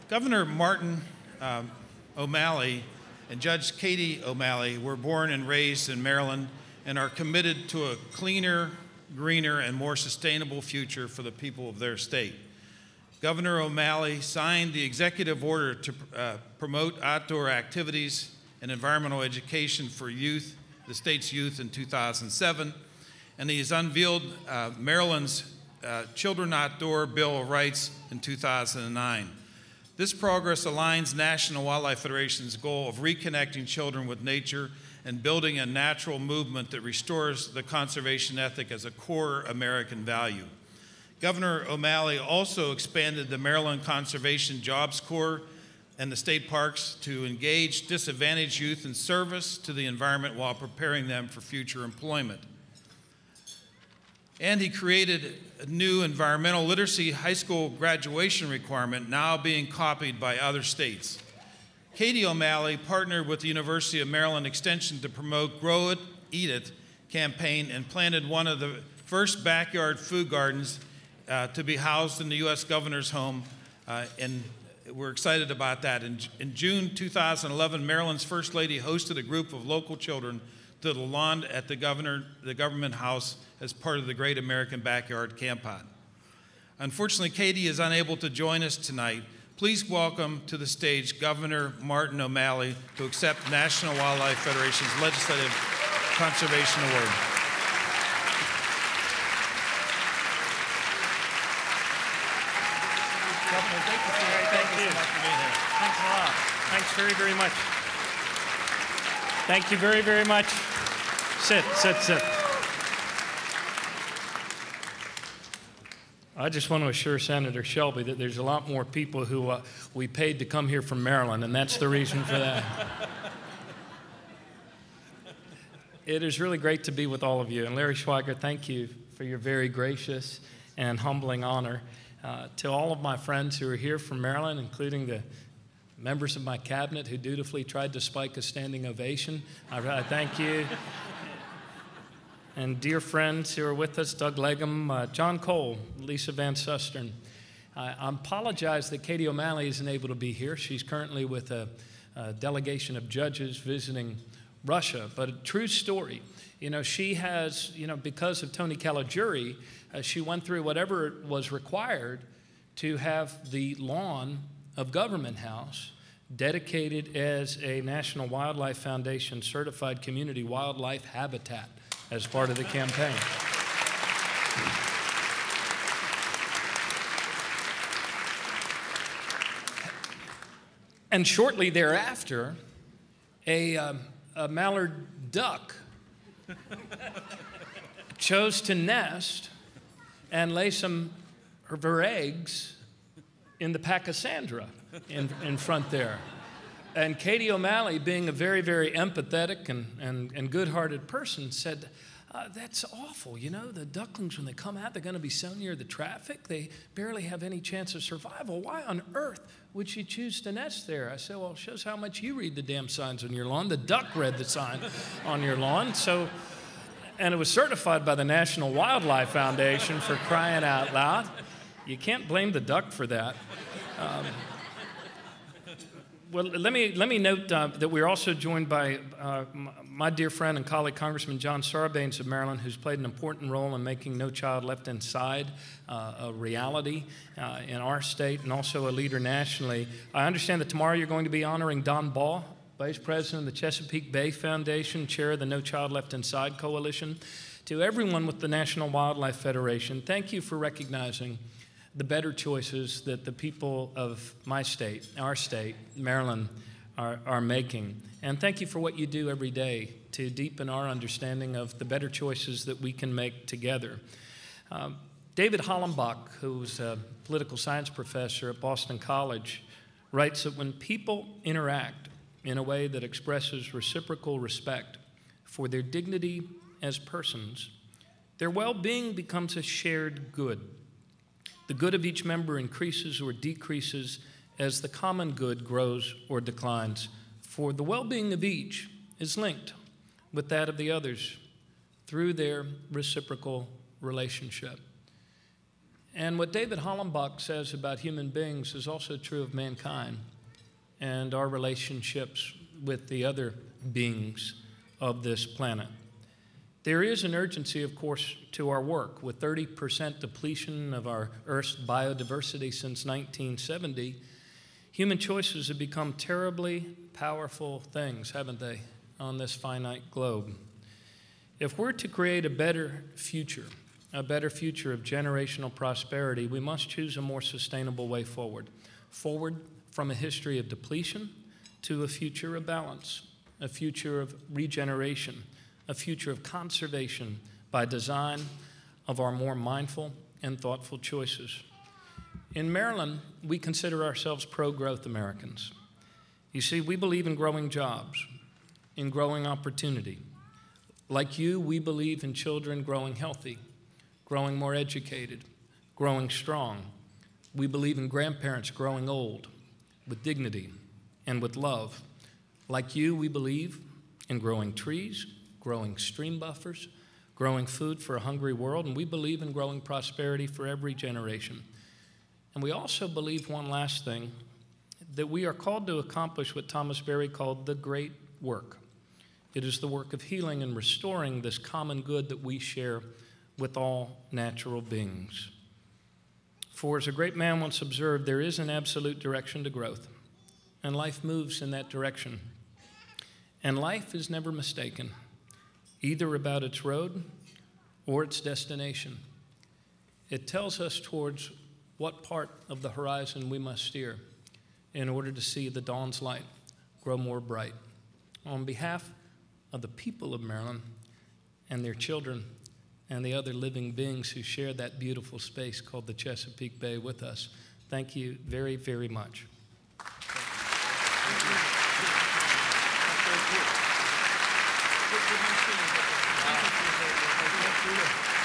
Governor Martin O'Malley and Judge Katie O'Malley were born and raised in Maryland and are committed to a cleaner, greener, and more sustainable future for the people of their state. Governor O'Malley signed the executive order to promote outdoor activities and environmental education for youth, the state's youth, in 2007, and he has unveiled Maryland's Children Outdoor Bill of Rights in 2009. This progress aligns National Wildlife Federation's goal of reconnecting children with nature and building a natural movement that restores the conservation ethic as a core American value. Governor O'Malley also expanded the Maryland Conservation Jobs Corps and the state parks to engage disadvantaged youth in service to the environment while preparing them for future employment. And he created a new environmental literacy high school graduation requirement now being copied by other states. Katie O'Malley partnered with the University of Maryland Extension to promote Grow It, Eat It campaign and planted one of the first backyard food gardens to be housed in the U.S. Governor's home, and we're excited about that. In June 2011, Maryland's First Lady hosted a group of local children to the lawn at the government house as part of the Great American Backyard Campout. Unfortunately, Katie is unable to join us tonight. Please welcome to the stage Governor Martin O'Malley to accept National Wildlife Federation's Legislative Conservation Award. Governor, thank you so much for being here. Thanks a lot. Thanks very, very much. Thank you very, very much. Sit, sit, sit. I just want to assure Senator Shelby that there's a lot more people who we paid to come here from Maryland, and that's the reason for that. It is really great to be with all of you. And Larry Schweiger, thank you for your very gracious and humbling honor. To all of my friends who are here from Maryland, including the members of my cabinet who dutifully tried to spike a standing ovation, I thank you. And dear friends who are with us, Doug Legum, John Cole, Lisa Van Susteren. I apologize that Katie O'Malley isn't able to be here. She's currently with a delegation of judges visiting Russia, but a true story. You know, she has, because of Tony Caligiuri, she went through whatever was required to have the lawn of Government House dedicated as a National Wildlife Foundation certified community wildlife habitat as part of the campaign. And shortly thereafter, a mallard duck chose to nest and lay some of her eggs in the Pachysandra in front there. And Katie O'Malley, being a very, very empathetic and good-hearted person, said, that's awful. The ducklings, when they come out, they're going to be so near the traffic. They barely have any chance of survival. Why on earth would she choose to nest there? I said, well, it shows how much you read the damn signs on your lawn. The duck read the sign on your lawn. And it was certified by the National Wildlife Foundation, for crying out loud. You can't blame the duck for that. Well, let me note that we're also joined by my dear friend and colleague, Congressman John Sarbanes of Maryland, who's played an important role in making No Child Left Inside a reality in our state and also a leader nationally. I understand that tomorrow you're going to be honoring Don Baugh, Vice President of the Chesapeake Bay Foundation, Chair of the No Child Left Inside Coalition. To everyone with the National Wildlife Federation, thank you for recognizing the better choices that the people of my state, our state, Maryland, are making. And thank you for what you do every day to deepen our understanding of the better choices that we can make together. David Hollenbach, who's a political science professor at Boston College, writes that when people interact in a way that expresses reciprocal respect for their dignity as persons, their well-being becomes a shared good. The good of each member increases or decreases as the common good grows or declines, for the well-being of each is linked with that of the others through their reciprocal relationship. And what David Hollenbach says about human beings is also true of mankind and our relationships with the other beings of this planet. There is an urgency, of course, to our work. With 30% depletion of our Earth's biodiversity since 1970, human choices have become terribly powerful things, haven't they, on this finite globe? If we're to create a better future of generational prosperity, we must choose a more sustainable way forward from a history of depletion to a future of balance, a future of regeneration, a future of conservation by design of our more mindful and thoughtful choices. In Maryland, we consider ourselves pro-growth Americans. You see, we believe in growing jobs, in growing opportunity. Like you, we believe in children growing healthy, growing more educated, growing strong. We believe in grandparents growing old with dignity and with love. Like you, we believe in growing trees, growing stream buffers, growing food for a hungry world, and we believe in growing prosperity for every generation. And we also believe one last thing, that we are called to accomplish what Thomas Berry called the great work. It is the work of healing and restoring this common good that we share with all natural beings. For as a great man once observed, there is an absolute direction to growth, and life moves in that direction. And life is never mistaken, either about its road or its destination. It tells us towards what part of the horizon we must steer in order to see the dawn's light grow more bright. On behalf of the people of Maryland and their children and the other living beings who share that beautiful space called the Chesapeake Bay with us, thank you very, very much. Thank you.